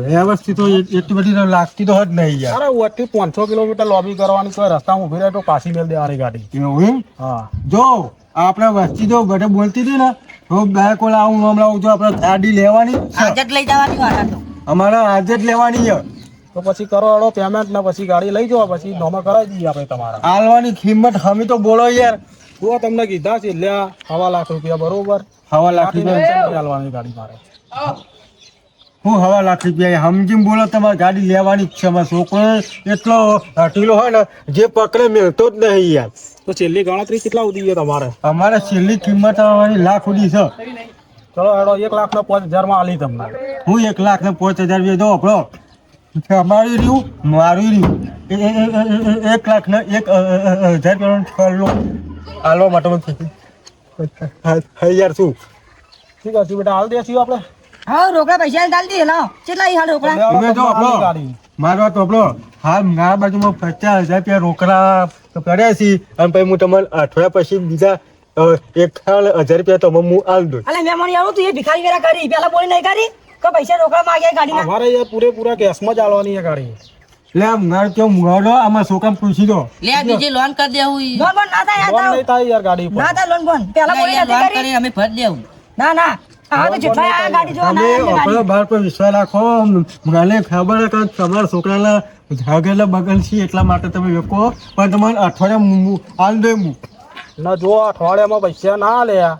[SPEAKER 3] વ્યવસ્થિત હોય એટલી બધી તો લાગતી તો જ નહીં યાર
[SPEAKER 2] અરે ઓથી 500 કિલોમીટર લોબી કરવાની કોઈ રસ્તામાં ઉભી રહે તો પાછી મેલ દેવાની ગાડી.
[SPEAKER 3] એવું એમ?
[SPEAKER 2] હા
[SPEAKER 3] જો આપણે વસ્તી તો બધે બોલતી હતી ને તો બાઈક ઓલા આવું હમણાં જો આપણે ગાડી લેવાની જ છે.
[SPEAKER 5] આજ જ લઈ જવાની વાત હતો.
[SPEAKER 3] અમારે આજે જ લેવાની છે
[SPEAKER 2] તો પછી કરો એડો પેમેન્ટ ને પછી ગાડી લઈ જાઓ પછી નોમાં કરાવી દઈએ આપણે તમારા.
[SPEAKER 3] હાલવાની કિંમત હમી તો બોલો યાર
[SPEAKER 2] તો તમને કીધા છે લ્યા 1.5 લાખ રૂપિયા બરોબર.
[SPEAKER 3] 1.5 લાખ રૂપિયા
[SPEAKER 2] હાલવાની ગાડી મારે.
[SPEAKER 3] હું 1.5 લાખ રૂપિયા સમજીને બોલો તમારે ગાડી લેવાની જ છે અમારો છોકરો એટલો હટીલો હોય ને જે પકડે મેળતો જ નહીં યાર
[SPEAKER 2] તો છેલ્લી ગણતરી કેટલા સુધી છે તમારે?
[SPEAKER 3] અમારે છેલ્લી કિંમત અમારી લાખ સુધી છે
[SPEAKER 2] ચલો એડો 1 લાખ ને 5,000 માં આલી તમને.
[SPEAKER 3] હું 1 લાખ ને 5,000 રૂપિયા દો આપણો અમારું રહ્યું મારું રહ્યું 1 લાખ ને 1,000 રૂપિયા હાલવા માટે યાર શું
[SPEAKER 2] ઠીક છે બેટા હાલ દે છીએ આપણે.
[SPEAKER 6] હા રોકડા પૈસા ચાલ દે લાવ કેટલા ઈ હાલ રોકડા
[SPEAKER 3] તમે જો આપણો મારો તો આપણો હાલ મારા બાજુમાં 50,000 રૂપિયા રોકડા કર્યા છે અને પછી હું તમને અઠવાડિયા પછી બીજા 1,000 રૂપિયા તો હું આલ દઉં
[SPEAKER 6] અલે મહેમાન આવું તું એ ભિખારી વેરા કરી પેલા બોલી નહીં કરી કે પૈસા રોકડા માંગ્યા ગાડીના
[SPEAKER 2] અમારે યાર પૂરેપૂરા કેસમાં જ આલવાની છે ગાડી.
[SPEAKER 3] એટલે મારે કેવું મુગાડો આમાં છોકરા પૂછી દો
[SPEAKER 5] લે આ બીજી લોન કરી દેવું ઈ.
[SPEAKER 6] લોન બોન ના થાય
[SPEAKER 2] લોન નહીં થાય યાર ગાડી ઉપર.
[SPEAKER 6] ના થાય લોન બોન પેલા
[SPEAKER 5] ના,
[SPEAKER 6] બોલી
[SPEAKER 5] યાર,
[SPEAKER 6] નથી
[SPEAKER 5] લોન
[SPEAKER 6] કરી
[SPEAKER 5] કરીને અમે ભરી દેવું.
[SPEAKER 6] ના ના હા તો જેટલા આ ગાડી જો
[SPEAKER 3] તમે આપણો બાર પર વિશ્વાસ રાખો મને ખબર છે કે તમારા છોકરાના જાગેલા બગલ છે એટલા માટે તમે વેકો પણ તમારે અઠવાડિયા હાલ દે હું
[SPEAKER 2] ના જો અઠવાડિયામાં પૈસા ના લ્યા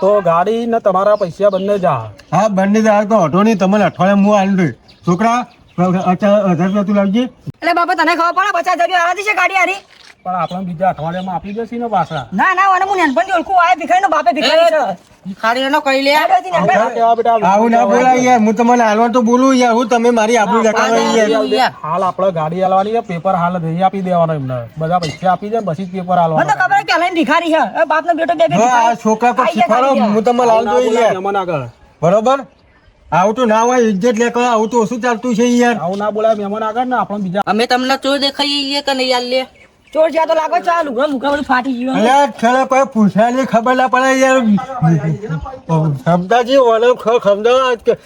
[SPEAKER 2] તો ગાડી ને તમારા પૈસા બંને જા.
[SPEAKER 3] હા બંને દાળ તો અઢો નહીં તમારે અઠવાડિયા હું હાલ દે છોકરા 1000 રૂપિયા તું લાવજે
[SPEAKER 6] એટલે બાપા તને ખબર પડે 50,000 આરાથી છે ગાડી હારી
[SPEAKER 2] પણ આપણે બીજા અઠવાડિયામાં આપી દેશી ને પાછા.
[SPEAKER 6] ના ના અને હું નાનપણથી ઓળખું આ ભિખારીનો બાપે ભિખારી છે
[SPEAKER 5] ભિખારીઓ નો કહી લે.
[SPEAKER 6] આડોથી નાનપણ.
[SPEAKER 2] ના કહેવા બેટા,
[SPEAKER 3] આવું ના બોલાય યાર હું તમને હાલવા તો બોલું યાર હું તમે મારી આબરૂ લખાવો યાર
[SPEAKER 2] હાલ આપણે ગાડી આલવાની છે, પેપર હાલ દઈ આપી દેવાનો એમને. બધા પૈસા આપી દે પછી જ પેપર
[SPEAKER 6] મને તો
[SPEAKER 2] આલવાનો.
[SPEAKER 6] ખબર છે કે લઈને ભિખારી છે હવે બાપનો બેટો બે બે
[SPEAKER 3] હવે આ
[SPEAKER 6] ભિખારી.
[SPEAKER 3] છોકરા પર
[SPEAKER 6] આઈ ગયા
[SPEAKER 3] શીખવાડો
[SPEAKER 6] ગાડી
[SPEAKER 3] હું તમને હાલ દઉં યાર
[SPEAKER 2] મહેમાન આગળ
[SPEAKER 3] બરોબર આવું તો ના હોય ઇજ્જત લે આવું તો ઓછું ચાલતું છે યાર
[SPEAKER 2] આવું ના બોલાય મહેમાન આગળ ને આપણે બીજા.
[SPEAKER 5] અમે તમને ચોર દેખાઈએ કે નહીં યાર લે.
[SPEAKER 6] ચોર જ્યાં તો લાગો ચાલ લુગડા મુગડા બધું ફાટી ગયું
[SPEAKER 3] અલ્યા ખેડે કોઈ પૂછાની ખબર ના પડે યાર સમજાજી ઓલો સમજાવો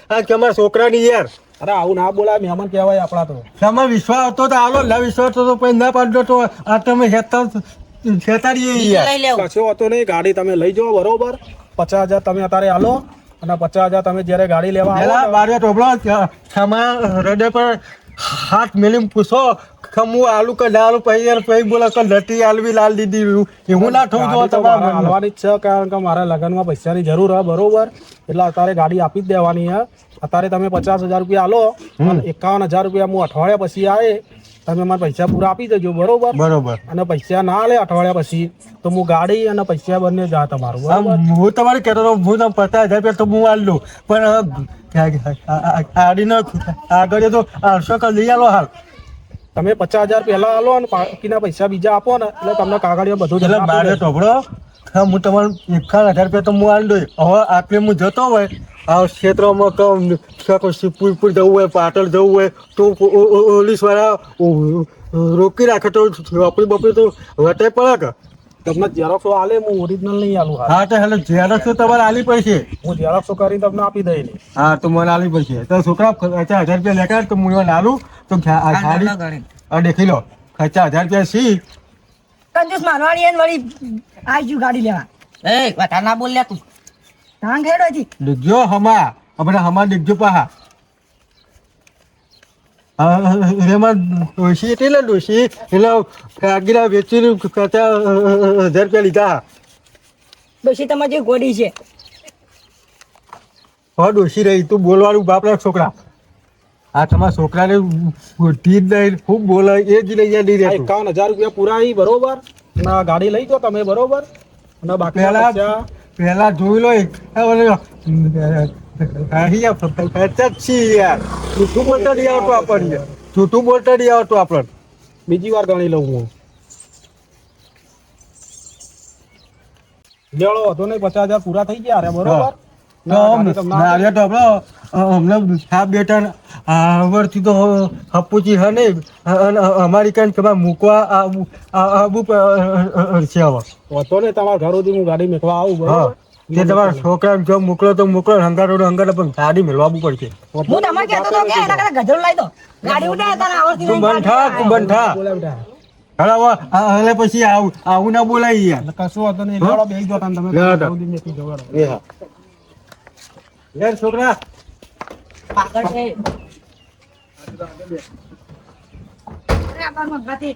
[SPEAKER 3] આ તમારા છોકરાની યાર
[SPEAKER 2] અરે આવું ના બોલાય મહેમાન કહેવાય આપણા તો.
[SPEAKER 3] તમારો વિશ્વાસ હતો તો હાલો ના વિશ્વાસ હતો તો પછી ના પાડતો તો આ તમે છેતાડીએ યાર
[SPEAKER 5] લઈ લેવું.
[SPEAKER 2] કશો હતો નહીં, ગાડી તમે લઈ જાઓ બરોબર. 50,000 તમે અત્યારે આલો અને 50,000 તમે જ્યારે ગાડી લેવા આવો
[SPEAKER 3] પેલા
[SPEAKER 2] ને,
[SPEAKER 3] બારે ટોપલો તમારા હૃદય પર હાથ મેલીને પૂછો કે હું આલુ કે ના આલુ પછી યાર પછી બોલો કે લટી આલવી લાલ દીધી એવું ના થવું
[SPEAKER 2] ગાડી
[SPEAKER 3] જો
[SPEAKER 2] તો મારે
[SPEAKER 3] તમારા
[SPEAKER 2] હાલવાની જ છે કારણ કે મારા લગ્નમાં પૈસાની જરૂર છે બરોબર. એટલે અત્યારે ગાડી આપી જ દેવાની છે. અત્યારે તમે 50,000 રૂપિયા આલો અને 51,000 રૂપિયા હું અઠવાડિયા પછી આવે તમે મને પૈસા પૂરા આપી દેજો બરોબર.
[SPEAKER 3] બરોબર
[SPEAKER 2] અને પૈસા ના લે અઠવાડિયા પછી તો હું ગાડી અને પૈસા બંને જા તમારું બરોબર.
[SPEAKER 3] હું તમારે કહેતો હતો હું તમે 50,000 રૂપિયા તો હું આલ દઉં પણ ગાડીનો આગળ તો 800 લઈ આલો હાલ
[SPEAKER 2] તમે 50,000 પહેલા આલો અને બાકીના પૈસા બીજા આપો ને એટલે તમને કાગળિયા બધું જ
[SPEAKER 3] એટલે
[SPEAKER 2] આપી
[SPEAKER 3] બારે
[SPEAKER 2] દઈશ.
[SPEAKER 3] ટોપડો હું તમારે 51,000 રૂપિયા તો હું આલ દઉં હવે આટલે હું જતો હોય આ ક્ષેત્રમાં કહું પૂરપુર જવું હોય પાટણ જવું હોય તો પોલીસ વાળા રોકી રાખે તો આપણી બપડી તો વટે પડે કે
[SPEAKER 2] તમને ઝેરોક્સો આલે હું ઓરિજિનલ નહીં આલું હાલ.
[SPEAKER 3] હા તો એટલે ઝેરોક્ષ તો તમારે આલી પડશે
[SPEAKER 2] હું ઝેરોક્સો કરીને તમને આપી દઈ નહીં.
[SPEAKER 3] હા તો મને આલી પડશે તો છોકરા 50,000 રૂપિયા લેતા તો હું એને આલું તો ગાડી દેખી લો 50,000 રૂપિયા સી
[SPEAKER 6] કંજૂસ મારવાડી એને વળી આવી ગયું ગાડી લેવા
[SPEAKER 5] એ વાતા ના બોલ લે તું.
[SPEAKER 6] ધાન ખેડો હતી
[SPEAKER 3] દેખજો હમા આપણે હમા દેખજો પાહા એમાં ડોશી હતી ને ડોશી એટલે કાગીરા વેચીને 50,000 રૂપિયા લીધા
[SPEAKER 6] ડોશી તમારી જે ગોડી છે
[SPEAKER 3] હવે ડોશી રહી તું બોલવાનું બાપના છોકરા આ તમારા છોકરાને બુદ્ધિ જ નહીં ખૂબ બોલે એ જ લઈ નહીં
[SPEAKER 2] આ
[SPEAKER 3] રહેતું
[SPEAKER 2] 51,000 રૂપિયા પૂરા આવી બરોબર અને આ ગાડી લઈ જાઓ તમે બરોબર અને બાકી
[SPEAKER 3] પહેલા પહેલા જોઈ લો જૂઠું બોલતા નહીં આવતું આપણને જૂઠું બોલતા નહીં આવતું આપણને
[SPEAKER 2] બીજી વાર ગણી લઉં હું. લેવડો હતો નહીં 50,000 પૂરા થઈ ગયા અરે બરોબર. ના, ગાડી તમને
[SPEAKER 3] હમણાં સાહેબ બેટા આવડતી તો હપુચી હે નહીં અને અમારી કઈ કે મૂકવા આવું છે હવે
[SPEAKER 2] હતો ને તમારા ઘર સુધી હું ગાડી મેકવા આવું
[SPEAKER 3] હા
[SPEAKER 2] બરોબર.
[SPEAKER 3] તે તમારા છોકરાને જો મોકલો તો મોકલો હંગારો હંગારો પણ ગાડી મેળવાવું પડશે
[SPEAKER 6] હું તમારે કહેતો હતો કે એના કરતા ગધેડું લાવી દો ગાડી ઉડે તને આવડતી
[SPEAKER 3] તું
[SPEAKER 6] નહીં
[SPEAKER 3] બંધ થા તું બંધ થા
[SPEAKER 2] બોલે બેટા.
[SPEAKER 3] હવે પછી આવું ના બોલાય યાર
[SPEAKER 2] એટલે કશું હતો નહીં લેવડો બેસી જાઓ તમે
[SPEAKER 3] લેવડો.
[SPEAKER 2] ઘર સુધી મેકી જાઓ, બરોબર.
[SPEAKER 3] યાર છોકરા
[SPEAKER 5] પાગળ છે.
[SPEAKER 6] અરે આ બારમાં ગાતી.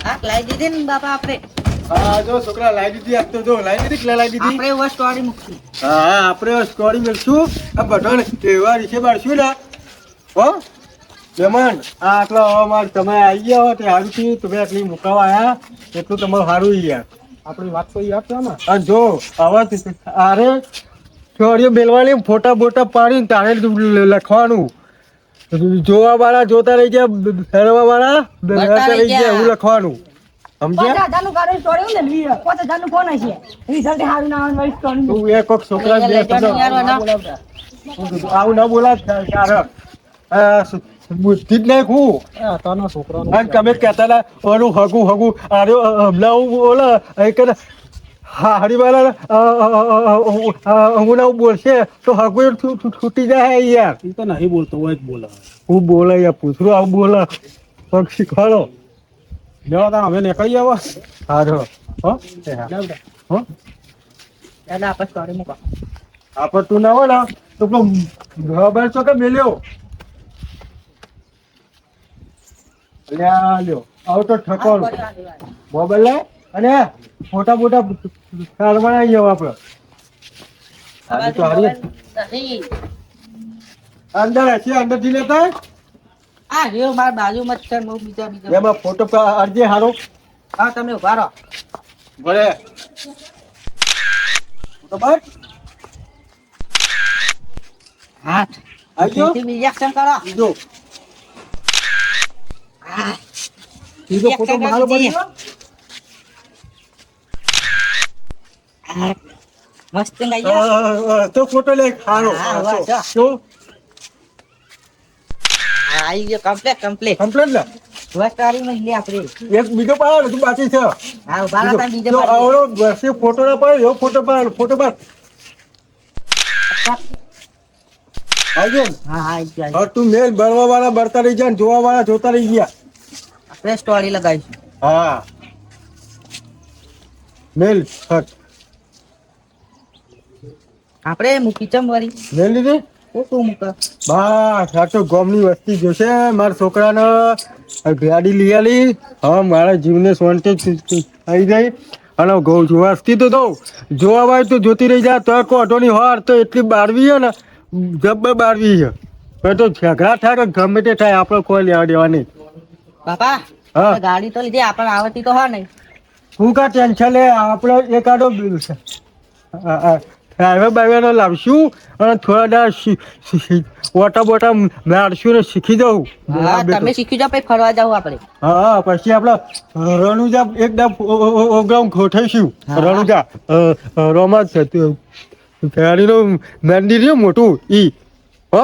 [SPEAKER 5] આ લાવી દીધી ને બાપા આપણે
[SPEAKER 3] હા જો છોકરા લાવી દીધી આજ તો જો લાવી દીધી કે લાવી દીધી
[SPEAKER 5] આપણે એવો સ્ટોરી મૂકશું
[SPEAKER 3] હા આપણે સ્ટોરી મેળશું આ બધાને તહેવાર વિશે બાળશું ને હો મહેમાન આ આટલા હવામાન તમે આવી ગયા હો તે સારું થયું તમે આટલી મુકાવા આવ્યા એટલું તમારું સારું યાર
[SPEAKER 2] આપણી વાત તો યાદ છે ને.
[SPEAKER 3] અને જો હવે આરે ચોરીઓ બેલવાની ફોટા બોટા પાડીને તારે લખવાનું જોવા વાળા જોતા રહી ગયા ફેરવા વાળા ફેરતા રહી ગયા એવું લખવાનું સમજ્યા
[SPEAKER 6] 50,000 નું કાઢો સ્ટોરી ને 50,000 નું ફોન હશે રિઝલ્ટ હારું ના આવે મારી સ્ટોરી
[SPEAKER 3] તું એક વખત છોકરા બે શબ્દ આવું ના બોલા તારે બુદ્ધિ જ નહીં હું
[SPEAKER 2] તને છોકરાનો
[SPEAKER 3] અને તમે કહેતા હતા ઓલું હગું હગું આરે હમણાં બોલે કે હારી વાળા હું ના બોલશે તો હગું છૂટી જાય યાર
[SPEAKER 2] એ તો નહીં બોલતો હોય જ બોલે.
[SPEAKER 3] હું બોલે યાર પૂછરું આવું બોલે પગ શીખવાડો
[SPEAKER 2] લેવા તા અમે નીકળી આવો.
[SPEAKER 3] હારો હો હો
[SPEAKER 5] એટલે આપણે સ્ટોરી મૂકો
[SPEAKER 3] આપણ તું ના હોય ને તો ખબર છો કે મેલ્યો લ્યો આવો તો ઠકોર મોબાઈલ લે અને ફોટા બોટા કાઢવાના જાવ આપણે આજે તો હારી અંદર હશે અંદર થી લેતા
[SPEAKER 5] આ રહ્યો મારા બાજુમાં જ છે બહુ બીજા
[SPEAKER 3] એમાં ફોટો અરજે હારો
[SPEAKER 5] હા તમે ઉભા રહો
[SPEAKER 3] ભલે ફોટો પાડ
[SPEAKER 5] હા
[SPEAKER 3] આવજો
[SPEAKER 5] બીજી એક્શન કરો
[SPEAKER 3] બીજો
[SPEAKER 5] હા
[SPEAKER 3] બીજો ફોટો મારો પડી ગયો
[SPEAKER 5] હા મસ્ત ગાઈ
[SPEAKER 3] તો ફોટો લે હારો
[SPEAKER 5] હા, વાહ, જો.
[SPEAKER 3] તો
[SPEAKER 5] આવી ગયો કમ્પ્લીટ
[SPEAKER 3] કમ્પ્લેટ લે
[SPEAKER 5] સ્ટોરી માં લે આપણે
[SPEAKER 3] એક બીજો પાડ તું બાકી છે
[SPEAKER 5] હા ઉભા રહો તમે બીજો
[SPEAKER 3] જો
[SPEAKER 5] પાડી
[SPEAKER 3] આવડો વર્ષે ફોટો ના પાડ એવો ફોટો પાડ આવજો
[SPEAKER 5] હા હા આવી ગયો
[SPEAKER 3] હવે તું મેલ બનવા વાળા બળતા રહી ગયા ને જોવા વાળા જોતા રહી ગયા
[SPEAKER 5] આપણે સ્ટોરી લગાવીશું
[SPEAKER 3] હા મેલ હટ
[SPEAKER 5] આપણે મૂકી ચમ વરી
[SPEAKER 3] મેલ લીધી
[SPEAKER 5] તું મૂક
[SPEAKER 3] બસ આ તો ગામની વસ્તી જોશે મારા છોકરાને ગાડી લઈ આલી હવે મારા જીવને શાંતિ આવી જાય અને વસ્તી તો દઉં જોવા વાય તો જોતી રહી જાય તો કોટોની હાર તો એટલી બારવી છે ને જબ્બર બારવી છે હવે તો ઝઘડા થાય કે ગમે તે થાય આપણે કોઈ લેવા દેવા નહીં
[SPEAKER 5] બાપા
[SPEAKER 3] હા.
[SPEAKER 5] આપણે ગાડી તો લીધી આપણને આવડતી તો હા નહીં
[SPEAKER 3] હું કા ટેન્શન લે આપણે એકાદો ડ્રાઈવર બાઈવરનો લાવશું અને થોડા દાડા ઓટા બોટા મારશું ને શીખી જવું
[SPEAKER 5] હા તમે શીખી જાઓ પછી ફરવા જાવ આપણે
[SPEAKER 3] હા પછી આપણે રણુજા એકદમ પ્રોગ્રામ ગોઠવીશું
[SPEAKER 5] હા.
[SPEAKER 3] રણુજા રોમા ગાડીનું મંદિર છે મોટું ઈ હો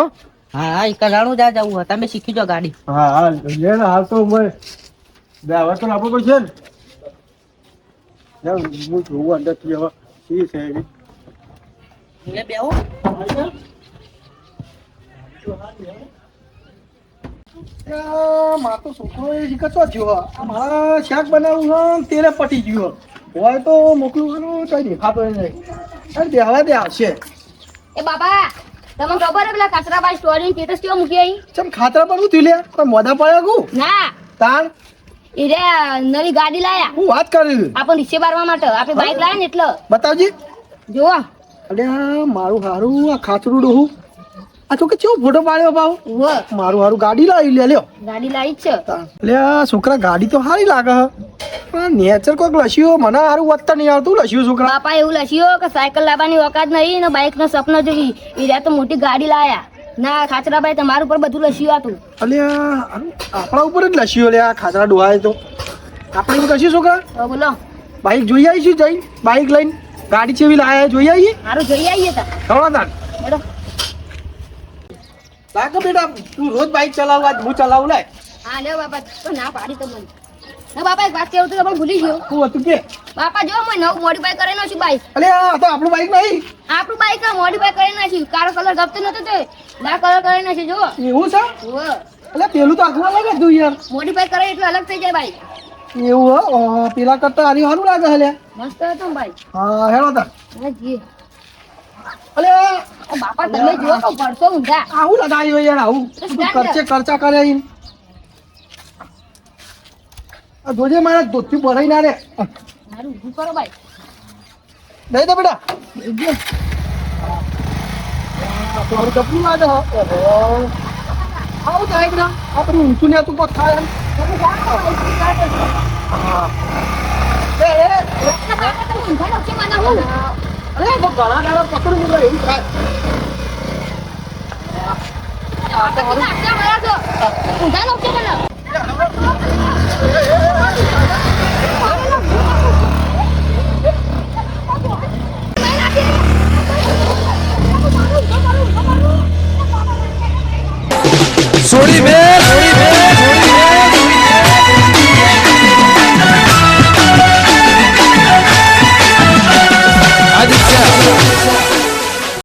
[SPEAKER 5] હા હા એક રાણું જા જવું હોય તમે શીખી જાઓ ગાડી
[SPEAKER 3] હા હા લે ને હાલ તો મેં ડ્રાઈવર તો આપવો પડશે ને જાઉં હું જોઉં અંદરથી હવે શી છે એવી
[SPEAKER 5] એટલે બેહો
[SPEAKER 2] મારો તો છોકરો એ કચો થયો આ મારા શાક બનાવવું છે તેરે પટી ગયું હોય તો મોકલું કઈ દેખાતો નહીં અરે દેવા દે આવશે
[SPEAKER 1] એ બાબા તમને ખબર હે પેલા કચરાબાઈ સ્ટોરી સ્ટેટસ કેવો મૂકી આવી
[SPEAKER 2] ચમ ખાતરા પર હું થયું લે કોઈ મોઢા પડ્યા ગુ
[SPEAKER 1] ના
[SPEAKER 2] તાણ
[SPEAKER 1] એ રે નવી ગાડી લાયા
[SPEAKER 2] હું વાત કરી
[SPEAKER 1] આપણ રિક્ષે બારવા માટે આપણે બાઈક લાયા ને એટલે
[SPEAKER 2] બતાવજી
[SPEAKER 1] જુઓ
[SPEAKER 2] અરે આ મારું હારું આ ખાતરું ડોહું આ તો કે કેવો ફોટો પાડ્યો ભાવ
[SPEAKER 1] ઉવ્વ,
[SPEAKER 2] મારું હારું ગાડી લાવી લે લ્યો
[SPEAKER 1] ગાડી લાવી જ છે
[SPEAKER 2] એટલે આ છોકરા ગાડી તો સારી લાગે હે પણ નેચર કોઈક લસ્યો મને હારું વધતા નહીં આવતું લસ્યું છોકરા
[SPEAKER 1] બાપા એવું લખ્યું કે સાયકલ લાવવાની ઓકાત નહીં ને બાઈક નો સપનો જોઈ એ રહ્યા તો મોટી ગાડી લાયા ના ખાચરાબાઈ તમારા ઉપર બધું લખ્યું હતું
[SPEAKER 2] એટલે આપણા ઉપર જ લસ્યો લે આ ખાતરા ડોહાય તો આપણે એવું કશું છોકરા
[SPEAKER 1] તો બોલો
[SPEAKER 2] બાઈક જોઈ આવીશું જઈ બાઈક લઈને ગાડી ચેવી લાયા જોઈ આવીએ
[SPEAKER 1] સારું જોઈ આવીએ તા
[SPEAKER 2] ખબર તાર
[SPEAKER 1] હેડો.
[SPEAKER 2] લાગે બેટા તું રોજ બાઈક ચલાવવા હું ચલાવું લાય
[SPEAKER 1] હા લે બાપા તો ના પાડી તો મને ના બાપા એક વાત કેવું તો પણ ભૂલી ગયો
[SPEAKER 2] શું હતું કે
[SPEAKER 1] બાપા જો મેં નવું મોડીફાઈ કરી નાખ્યું બાઈક
[SPEAKER 2] અલે આ તો આપણું બાઈક નહીં
[SPEAKER 1] આપણું બાઈક મોડીફાઈ કરી નાખ્યું કાળો કલર ગમતો નતો તે લાલ કલર કરી નાખ્યું જો
[SPEAKER 2] એવું છે
[SPEAKER 1] ઉવ્વ.
[SPEAKER 2] એટલે પેલું તો આખું લાગે તું યાર
[SPEAKER 1] મોડીફાઈ કરે એટલે અલગ થઈ જાય બાઈક
[SPEAKER 2] એવું પેલા કરતા હારી સારું લાગે હલે
[SPEAKER 1] મસ્ત હતો ને બાઈક
[SPEAKER 2] હા હેડો તાર
[SPEAKER 1] હા જી
[SPEAKER 2] અલે
[SPEAKER 1] બાપા તમે જુઓ તો પડશો ઊંધા.
[SPEAKER 2] આવું લગાવ્યું યાર આવું તું ખર્ચે ખર્ચા કરે ઈન. આ જોજે મારા ધોતી ભરાઈ ના રે
[SPEAKER 1] મારું ઊભું કરો ભાઈ.
[SPEAKER 2] દઈ દે બેટા મારું કપડું લાગે હો આવું થાય બેટા આપણે ઊંચું ને તું કોઈ થાય એમ.
[SPEAKER 1] ઊંધા નોખી મને હું.
[SPEAKER 2] અરે તો ઘણા દાડા પકડું મને એવું થાય.
[SPEAKER 1] ઊંધા નોખી મને.
[SPEAKER 7] સોરી બે